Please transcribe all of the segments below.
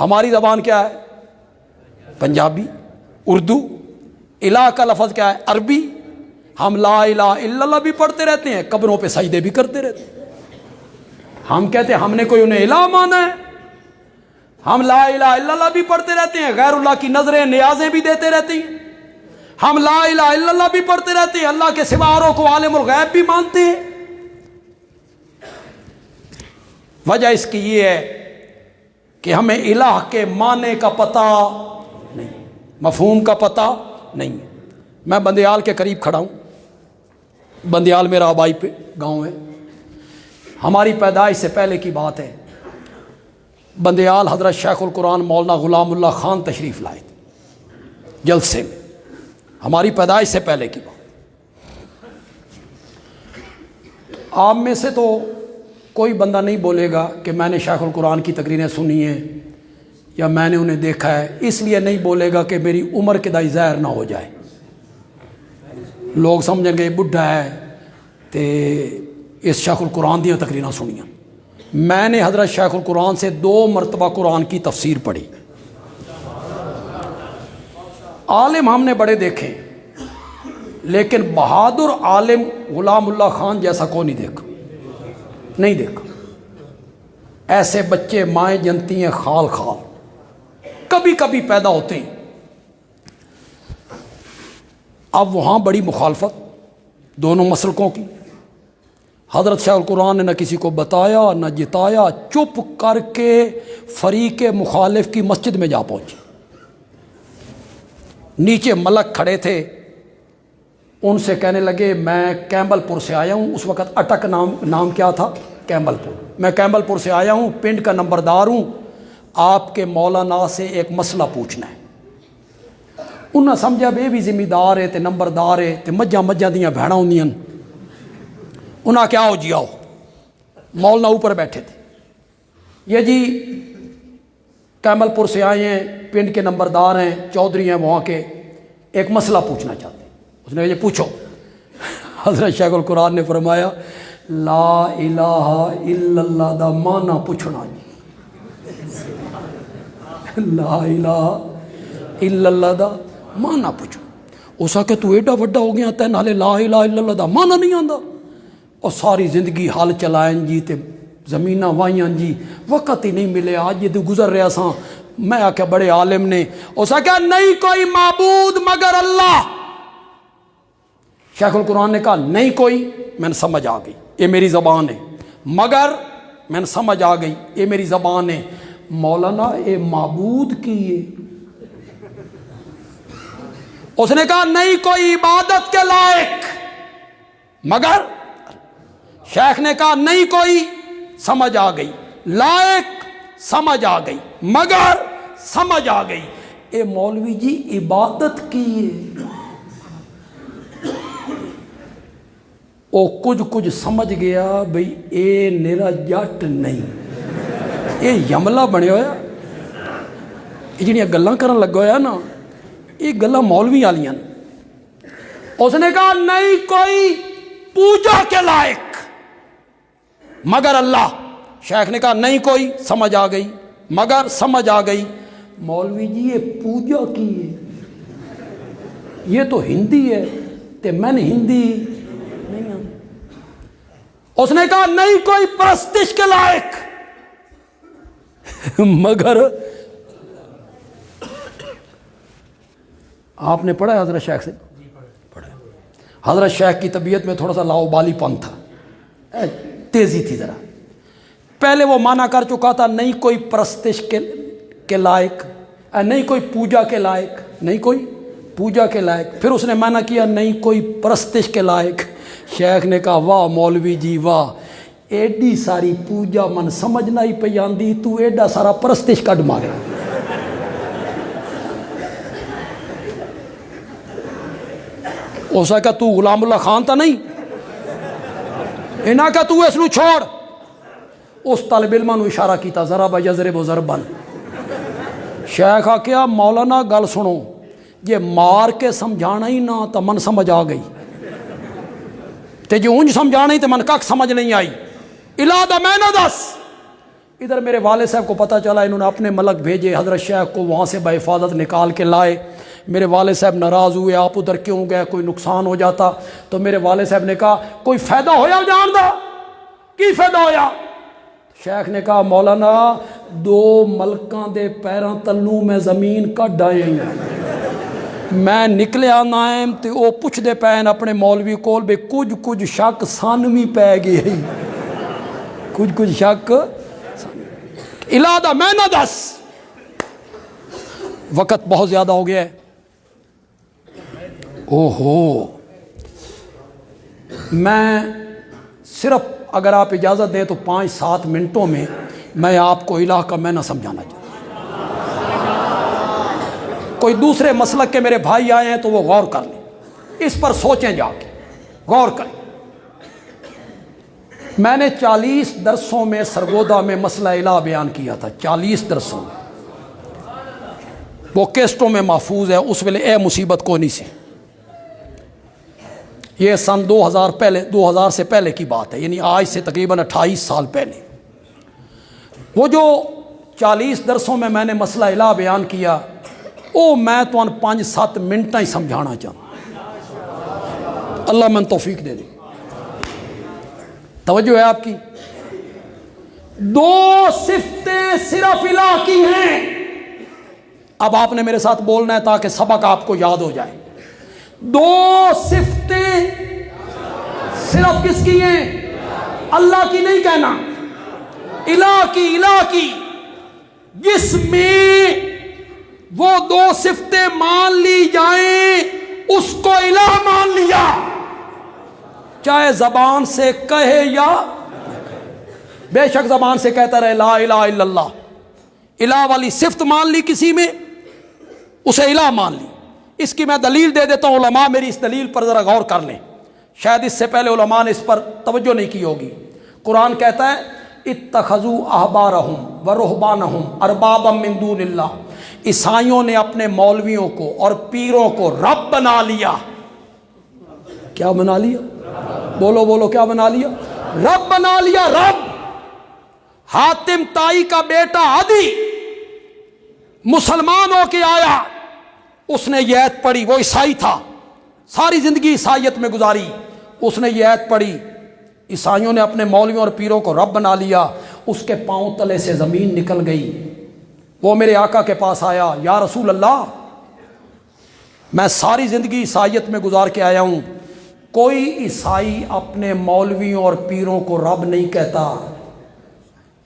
ہماری زبان کیا ہے؟ پنجابی، اردو۔ الہ کا لفظ کیا ہے؟ عربی۔ ہم لا الہ الا اللہ بھی پڑھتے رہتے ہیں، قبروں پہ سجدے بھی کرتے رہتے ہیں۔ ہم کہتے ہیں ہم نے کوئی انہیں الہ مانا ہے۔ ہم لا الہ الا اللہ بھی پڑھتے رہتے ہیں، غیر اللہ کی نظریں نیازیں بھی دیتے رہتے ہیں۔ ہم لا الہ الا اللہ بھی پڑھتے رہتے ہیں، اللہ کے سوا اوروں کو عالم الغیب بھی مانتے ہیں۔ وجہ اس کی یہ ہے کہ ہمیں الہ کے معنی کا پتہ نہیں، مفہوم کا پتہ نہیں۔ میں بندیال کے قریب کھڑا ہوں، بندیال میرا آبائی پہ گاؤں ہے۔ ہماری پیدائش سے پہلے کی بات ہے، بندیال حضرت شیخ القرآن مولانا غلام اللہ خان تشریف لائے تھے جلسے میں، ہماری پیدائش سے پہلے کی بات۔ آپ میں سے تو کوئی بندہ نہیں بولے گا کہ میں نے شیخ القرآن کی تقریریں سنی ہیں یا میں نے انہیں دیکھا ہے، اس لیے نہیں بولے گا کہ میری عمر کے دائی ظاہر نہ ہو جائے، لوگ سمجھیں گے بڈھا ہے تے اس شیخ القرآن دیا تقریریں سنیاں۔ میں نے حضرت شیخ القرآن سے 2 مرتبہ قرآن کی تفسیر پڑھی۔ عالم ہم نے بڑے دیکھے، لیکن بہادر عالم غلام اللہ خان جیسا کو نہیں دیکھا۔ ایسے بچے مائیں جنتی ہیں خال خال، کبھی کبھی پیدا ہوتے ہیں۔ اب وہاں بڑی مخالفت دونوں مسلکوں کی۔ حضرت شیخ القرآن نے نہ کسی کو بتایا نہ جتایا، چپ کر کے فریق مخالف کی مسجد میں جا پہنچے۔ نیچے ملک کھڑے تھے، ان سے کہنے لگے میں کیمبل پور سے آیا ہوں۔ اس وقت اٹک نام کیا تھا؟ کیمبل پور۔ میں کیمبل پور سے آیا ہوں، پنڈ کا نمبردار ہوں، آپ کے مولانا سے ایک مسئلہ پوچھنا ہے۔ انہاں سمجھا بے بھی ذمہ دار ہے تے نمبردار ہے تے مجھاں دیاں بھیڑاں ہوندیاں۔ انہاں کیا ہو جی آؤ، مولانا اوپر بیٹھے تھے۔ یہ جی کیمبل پور سے آئے ہیں، پنڈ کے نمبردار ہیں، چودھری ہیں وہاں کے، ایک مسئلہ پوچھنا چاہتے ہیں۔ اس نے کہا یہ پوچھو۔ حضرت شیخ القرآن نے فرمایا لا الہ الا اللہ دا معنی پوچھنا جی، لا الہ الا اللہ دا معنی پوچھو۔ اس آ کہ تو ایڈا وڈا ہو گیا تے نالے لا الہ الا اللہ دا معنی نہیں آندا، اور ساری زندگی حل چلائیں جی تے زمینہ وائیاں جی، وقت ہی نہیں ملے، آج یہ گزر رہا ساں۔ میں آکھا بڑے عالم نے، اس آ کہ نہیں کوئی معبود مگر اللہ۔ شیخ القرآن نے کہا نہیں کوئی، میں نے سمجھ آ گئی یہ میری زبان ہے، مگر میں نے سمجھ آ گئی یہ میری زبان ہے۔ مولانا اے معبود کی ہے؟ اس نے کہا نہیں کوئی عبادت کے لائق مگر۔ شیخ نے کہا نہیں کوئی، سمجھ آ گئی، لائق سمجھ آ گئی، مگر سمجھ آ گئی۔ اے مولوی جی عبادت کی ہے؟ او کچھ سمجھ گیا بھئی اے نیرا جٹ نہیں، اے یملا بنے ہویا، یہ جنیاں گلاں کرن لگا ہویا نا، یہ گلاں مولوی والیاں۔ اس نے کہا نہیں کوئی پوجا کے لائق مگر اللہ۔ شیخ نے کہا نہیں کوئی، سمجھ آ گئی، مگر سمجھ آ گئی۔ مولوی جی یہ پوجا کی ہے، یہ تو ہندی ہے تے میں نے ہندی نہیں آتی۔ اس نے کہا نہیں کوئی پرستش کے لائق مگر۔ آپ نے پڑھا ہے حضرت شیخ سے؟ پڑھا ہے۔ حضرت شیخ کی طبیعت میں تھوڑا سا لاؤبالی پن تھا، تیزی تھی ذرا۔ پہلے وہ مانا کر چکا تھا نہیں کوئی پرستش کے لائق، نہیں کوئی پوجا کے لائق، نہیں کوئی پوجا کے لائق۔ پھر اس نے مانا کیا نہیں کوئی پرستش کے لائق۔ شیخ نے کہا واہ مولوی جی واہ، ایڈی ساری پوجا من سمجھنا ہی پہ آندی، تو ایڈا سارا پرستش کڈ مارے۔ اسا کہ تو غلام اللہ خان تا نہیں، انہاں کہ تو اس نو چھوڑ۔ اس طالب علماں نو اشارہ کیتا ضرب یضرب ضربا۔ شیخ آکھیا مولانا گل سنو، یہ مار کے سمجھانا ہی نہ تو من سمجھ آ گئی، تے جو اونج سمجھانا ہی تو من کک سمجھ نہیں آئی۔ الہ دا میں نہ دس، ادھر میرے والد صاحب کو پتہ چلا، انہوں نے اپنے ملک بھیجے، حضرت شیخ کو وہاں سے بحفاظت نکال کے لائے۔ میرے والد صاحب ناراض ہوئے، آپ ادھر کیوں گئے، کوئی نقصان ہو جاتا۔ تو میرے والد صاحب نے کہا کوئی فائدہ ہویا جان دا، کی فائدہ ہویا؟ شیخ نے کہا مولانا 2 ملکاں دے پیراں تلوں میں زمین کڈ آئے ہیں، میں نکلے آنا ہے تے وہ پوچھ دے پین اپنے مولوی کول بے کچھ شک سان بھی پی گئے، کچھ شک الادہ میں نہ دس۔ وقت بہت زیادہ ہو گیا ہے، اوہو میں صرف اگر آپ اجازت دیں تو 5-7 منٹوں میں آپ کو الہ کا میں نہ سمجھانا چاہتا۔ کوئی دوسرے مسلک کے میرے بھائی آئے ہیں تو وہ غور کر لیں، اس پر سوچیں، جا کے غور کریں۔ میں نے 40 درسوں میں سرگودا میں مسئلہ الہ بیان کیا تھا، 40 درسوں میں، وہ کیسٹوں میں محفوظ ہے، اس ویلے اے مصیبت کو نہیں سی۔ یہ سن 2000 سے پہلے کی بات ہے، یعنی آج سے تقریباً 28 سال پہلے۔ وہ جو 40 درسوں میں نے مسئلہ الہ بیان کیا، وہ میں تو 5-7 منٹ ہی سمجھانا چاہتا۔ اللہ من توفیق دے دے، توجہ ہے آپ کی۔ 2 صفتیں صرف الہ کی ہیں۔ اب آپ نے میرے ساتھ بولنا ہے تاکہ سبق آپ کو یاد ہو جائے۔ 2 صفتیں صرف کس کی ہیں؟ اللہ کی نہیں کہنا، الہ کی، جس میں وہ 2 صفتیں مان لی جائیں اس کو الہ مان لیا، چاہے زبان سے کہے یا بے شک زبان سے کہتا رہے لا الہ الا اللہ، الہ والی صفت مان لی کسی میں، اسے الہ مان لی۔ اس کی میں دلیل دے دیتا ہوں، علماء میری اس دلیل پر ذرا غور کر لیں، شاید اس سے پہلے علماء نے اس پر توجہ نہیں کی ہوگی۔ قرآن کہتا ہے اتخذوا احبارہم ورہبانہم اربابا من دون اللہ، عیسائیوں نے اپنے مولویوں کو اور پیروں کو رب بنا لیا۔ کیا بنا لیا؟ بولو کیا بنا لیا؟ رب بنا لیا، رب۔ حاتم تائی کا بیٹا عدی مسلمان ہو کے آیا، اس نے یہ آیت پڑھی، وہ عیسائی تھا، ساری زندگی عیسائیت میں گزاری، اس نے یہ آیت پڑھی عیسائیوں نے اپنے مولویوں اور پیروں کو رب بنا لیا، اس کے پاؤں تلے سے زمین نکل گئی۔ وہ میرے آقا کے پاس آیا، یا رسول اللہ میں ساری زندگی عیسائیت میں گزار کے آیا ہوں، کوئی عیسائی اپنے مولویوں اور پیروں کو رب نہیں کہتا،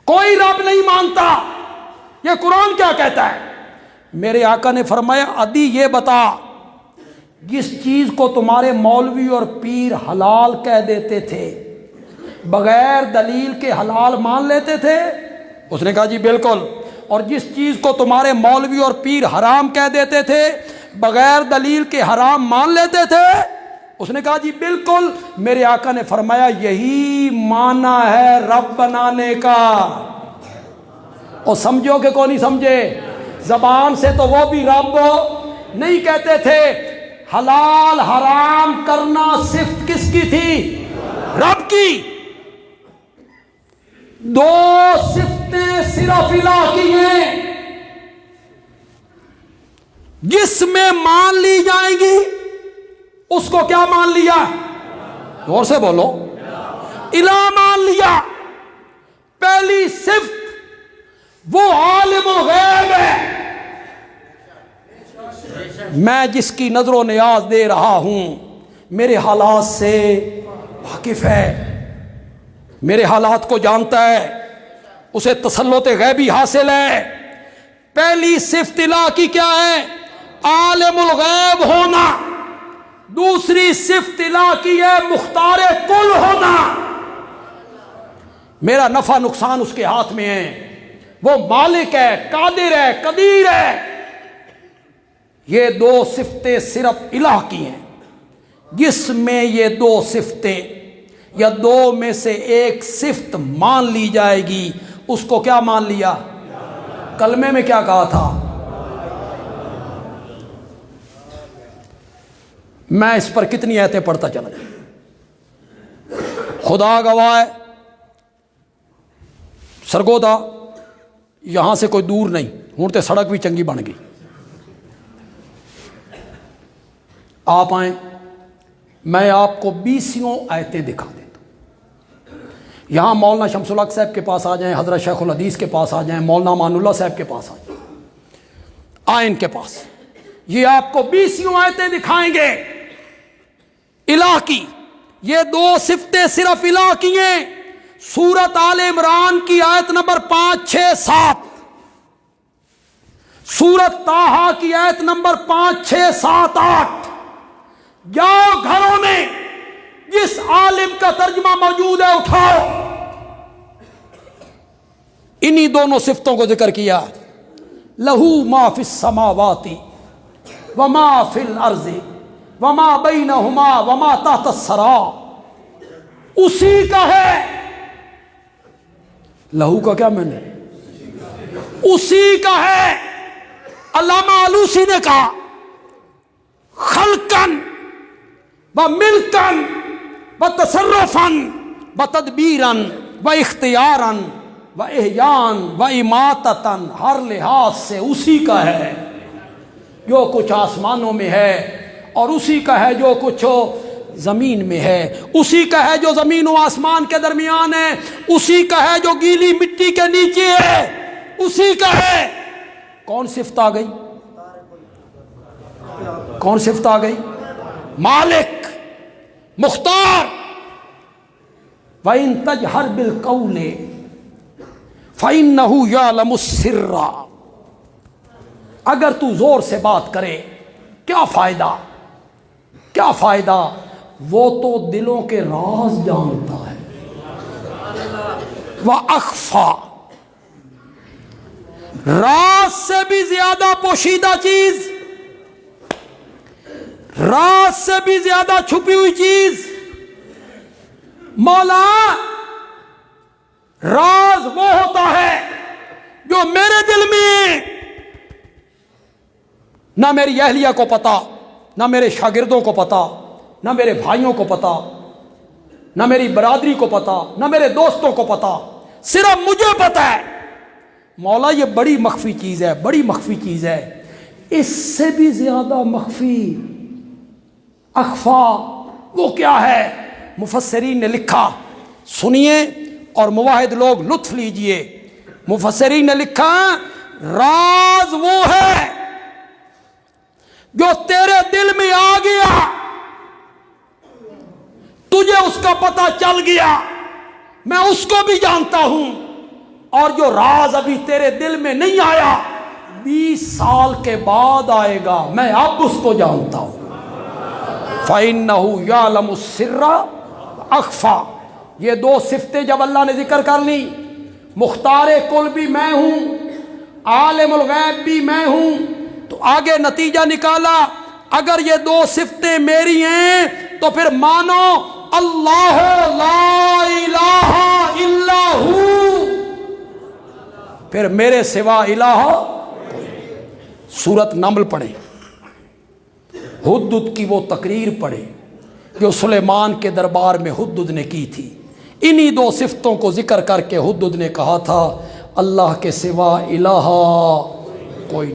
کوئی رب نہیں مانتا، یہ قرآن کیا کہتا ہے؟ میرے آقا نے فرمایا عدی یہ بتا، جس چیز کو تمہارے مولوی اور پیر حلال کہہ دیتے تھے بغیر دلیل کے حلال مان لیتے تھے؟ اس نے کہا جی بالکل۔ اور جس چیز کو تمہارے مولوی اور پیر حرام کہہ دیتے تھے بغیر دلیل کے حرام مان لیتے تھے؟ اس نے کہا جی بالکل۔ میرے آقا نے فرمایا یہی معنی ہے رب بنانے کا۔ اور سمجھو کہ کون نہیں سمجھے؟ زبان سے تو وہ بھی رب نہیں کہتے تھے، حلال حرام کرنا صفت کس کی تھی؟ رب کی۔ 2 صفتیں صرف الہ کی ہیں، جس میں مان لی جائیں گی اس کو کیا مان لیا؟ غور سے بولو، الہ مان لیا۔ پہلی صفت وہ عالم الغیب ہے، میں جس کی نظر و نیاز دے رہا ہوں میرے حالات سے واقف ہے، میرے حالات کو جانتا ہے، اسے تسلط غیبی حاصل ہے۔ پہلی صفت الہ کی کیا ہے؟ عالم الغیب ہونا۔ دوسری صفت الہ کی ہے مختار کل ہونا، میرا نفع نقصان اس کے ہاتھ میں ہے، وہ مالک ہے، قادر ہے، قدیر ہے۔ یہ 2 صفتیں صرف الہ کی ہیں، جس میں یہ 2 صفتیں یا 2 میں سے ایک صفت مان لی جائے گی اس کو کیا مان لیا؟ کلمے میں کیا کہا تھا؟ میں اس پر کتنی آیتیں پڑھتا چلا جاؤں، خدا گواہ ہے، سرگودا یہاں سے کوئی دور نہیں، ہوں تو سڑک بھی چنگی بن گئی. آپ آئیں، میں آپ کو 20 آیتیں دکھا دیتا ہوں. یہاں مولانا شمس الحق صاحب کے پاس آ جائیں، حضرت شیخ الحدیث کے پاس آ جائیں، مولانا امان اللہ صاحب کے پاس آ جائیں، آئیں ان کے پاس. یہ آپ کو 20 آیتیں دکھائیں گے الہ کی. یہ 2 صفتیں صرف الہ کی ہیں. سورت آل عمران کی آیت نمبر 5، 6، 7، سورت طٰہٰ کی آیت نمبر 5، 6، 7، 8. جاؤ گھروں میں، جس عالم کا ترجمہ موجود ہے اٹھاؤ. انہی دونوں صفتوں کو ذکر کیا. لہو ما فی السماوات وما فی الارض وما بینہما وما تحت الثری. اسی کا ہے. لہو کا کیا معنی؟ اسی کا ہے. علامہ آلوسی نے کہا خلقن و ملکن و تصرفن و تدبیرن و اختیارن و احیان و اماتتن، ہر لحاظ سے اسی کا ہے. جو کچھ آسمانوں میں ہے اور اسی کا ہے جو کچھ زمین میں ہے. اسی کا ہے جو زمین و آسمان کے درمیان ہے. اسی کا ہے جو گیلی مٹی کے نیچے ہے. اسی کا ہے. کون صفت آ گئی؟ کون صفت آ گئی؟ مالک، مختار. وَإِن تَجْهَرْ بِالْقَوْلِ فَإِنَّهُ يَعْلَمُ السِّرَّ. اگر تو زور سے بات کرے کیا فائدہ؟ کیا فائدہ؟ وہ تو دلوں کے راز جانتا ہے. وَأَخْفَى، راز سے بھی زیادہ پوشیدہ چیز، راز سے بھی زیادہ چھپی ہوئی چیز. مولا، راز وہ ہوتا ہے جو میرے دل میں نہ میری اہلیہ کو پتا، نہ میرے شاگردوں کو پتا، نہ میرے بھائیوں کو پتا، نہ میری برادری کو پتا، نہ میرے دوستوں کو پتا، صرف مجھے پتا ہے. مولا یہ بڑی مخفی چیز ہے، بڑی مخفی چیز ہے. اس سے بھی زیادہ مخفی اخفا وہ کیا ہے؟ مفسرین نے لکھا، سنیے اور موحد لوگ لطف لیجئے. مفسرین نے لکھا راز وہ ہے جو تیرے دل میں آ گیا، تجھے اس کا پتہ چل گیا، میں اس کو بھی جانتا ہوں. اور جو راز ابھی تیرے دل میں نہیں آیا، 20 سال کے بعد آئے گا، میں اب اس کو جانتا ہوں. فَإِنَّهُ يَعْلَمُ السِّرَّ وَأَخْفَى. یہ 2 صفتیں جب اللہ نے ذکر کر لی، مختار کل بھی میں ہوں، عالم الغیب بھی میں ہوں، تو آگے نتیجہ نکالا اگر یہ 2 صفتیں میری ہیں تو پھر مانو اللہ لا الہ الا ہو، پھر میرے سوا الہ. سورت نمل پڑھیں، ہدہد کی وہ تقریر پڑھیں جو سلیمان کے دربار میں ہدہد نے کی تھی. انہی 2 صفتوں کو ذکر کر کے ہدہد نے کہا تھا اللہ کے سوا الہ کوئی